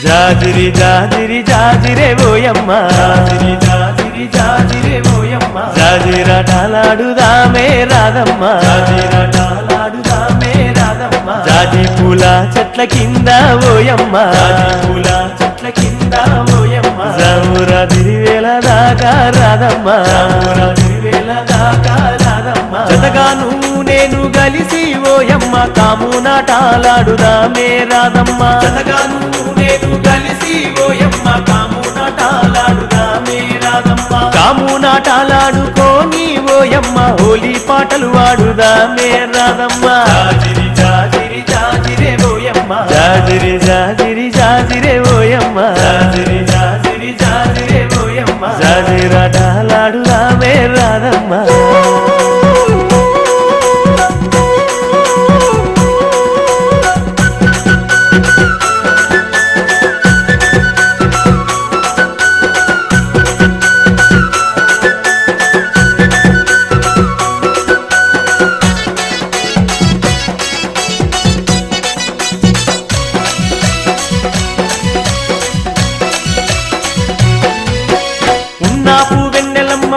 జాజిరి జాజిరి జాజిరే ఓయమ్మ జాజిరి జాజిరి జాజిరే ఓయమ్మ జాజిరాటలాడుదామే రాధమ్మ జాజిరాటలాడుదామే రాధమ్మ జాజి పూల చెట్ల కింద ఓయమ్మ జాజి పూల చెట్ల కింద ఓయమ్మ జామురాత్రి వేళ దాకా రాధమ్మ జామురాత్రి వేళ దాకా రాధమ్మ జతగాను నేను కలిసి ఓయమ్మ కామునాటాలాడుదామే రాధమ్మ జతగాను నేను కలిసి ఓయమ్మ కామునాటాలాడుదామే రాధమ్మ కామునాటాలాడుకోని ఓయమ్మ హోలీ పాటలు వాడుదామే రాధమ్మ జాజిరి జాజిరి జాజిరే ఓయమ్మ జాజిరి జాజిరి జాజిరే ఓయమ్మ జాజిరి జాజిరి జాజిరే ఓయమ్మ జాజిరాటలాడుదామే రాధమ్మ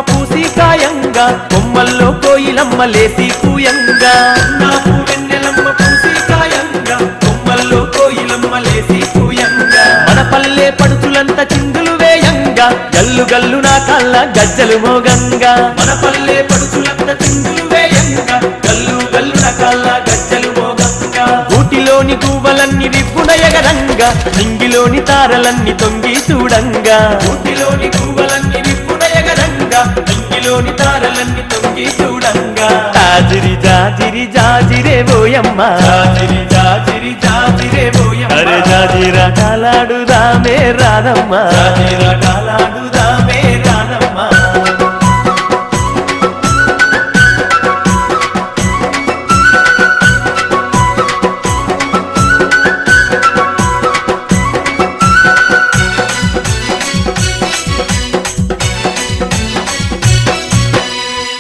పూసి కాయంగా కొమ్మల్లో కోయిలమ్మ లేసి పూయంగా నాకు వెన్నెలమ్మ పూసి కాయంగా కొమ్మల్లో కోయిలమ్మ లేసి పూయంగా మన పల్లె పడుచులంతా చిందులు వేయంగా గల్లు గల్లు నా కళ్ళ గజ్జలు మోగంగా మన పల్లె పడుచులంతా చిందులు వేయంగా గల్లు గల్లు నా కళ్ళ గజ్జలు మోగంగా ఊటిలోని గువ్వలన్నీ రిప్పున ఎగరంగా నింగిలోని తారలన్నీ తొంగి చూడంగా ఊటిలోని గువ్వలన్నీ రిప్పున ఎగరంగా నింగిలోని తారలన్నీ తొంగి చూడంగా జాజిరి జాజిరి జాజిరే ఓయమ్మ జాజిరి జాజిరి జాజిరే ఓయమ్మ అరే జాజిరాటలాడుదామే రాధమ్మ జాజిరాటలాడుదామే రాధమ్మ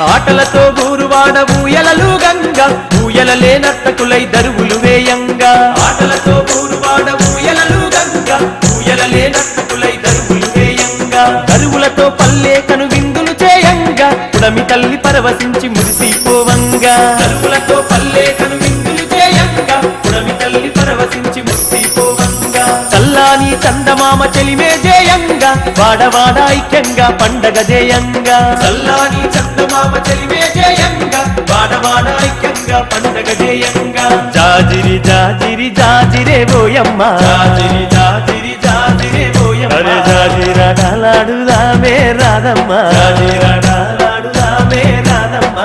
ఆటలతో ఊరువాడ ఊయలలు గంగా ఊయలలే నర్తకులై దరువులు వేయంగా ఆటలతో ఊరువాడ ఊయలలు గంగా ఊయలలే నర్తకులై దరువులు వేయంగా దరువులతో పల్లె కను విందులు చేయంగా పుడమి తల్లి పరవశించి మురిసిపోవంగా దరువులతో పల్లె కను విందులు చేయంగా పుడమి తల్లి పరవశించి మురిసిపోవంగా చల్లాని చందమామ చెలిమే జేయంగా వాడవాడ ఐక్యంగా పండగ జేయంగా చల్లాని చందమామ చెలిమే జేయంగా వాడవాడ ఐక్యంగా పండగ జేయంగా జాజిరి జాజిరి జాజిరే ఓయమ్మ జాజిరి జాజిరి జాజిరే ఓయమ్మ అరే జాజిరాటలాడుదామే రాధమ్మ జాజిరాటలాడుదామే రాధమ్మ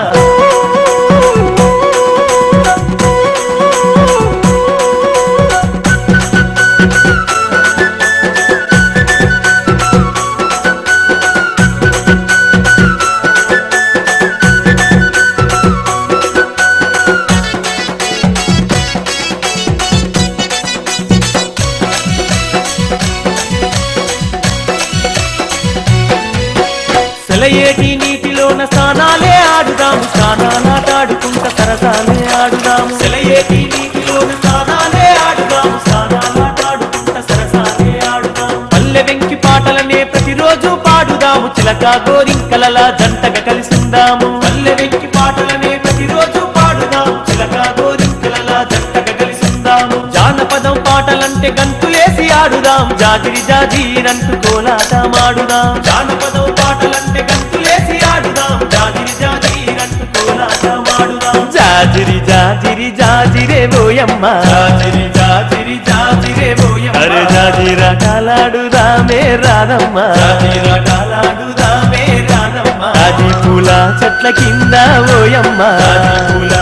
సెలయేటి నీటిలోన స్నానాలే ఆడుదాము స్నానాలాటాడుకుంట సరసాలే ఆడుదాము సెలయేటి నీటిలోన స్నానాలే ఆడుదాము స్నానాలాటాడుకుంట సరసాలే ఆడుదాము పల్లె వెంకి పాటలనే ప్రతిరోజు పాడుదాము చిలక గోరింకలలా జంటగా కలిసిందాము పల్లె వెంకి పాటలనే ప్రతిరోజు పాడుదాము చిలక గోరింకలలా జంటగా కలిసిందాము జానపదం పాటలంటే గంతులేసి ఆడుదాం జాజిరి జాజిరంటూ కోలాటమాడుదాం జానపదం పాటలంటే గంతులేసి ఆడుదాం జాజిరి జాజిరంటూ కోలాటమాడుదాం జాజిరి జాజిరి జాజిరే ఓయమ్మ జాజిరి జాజిరి జాజిరే ఓయమ్మ అరే జాజిరాటలాడుదామే రాధమ్మ జాజిరాటలాడుదామే రాధమ్మ జాజి పూల చెట్ల కింద ఓయమ్మ జాజి పూల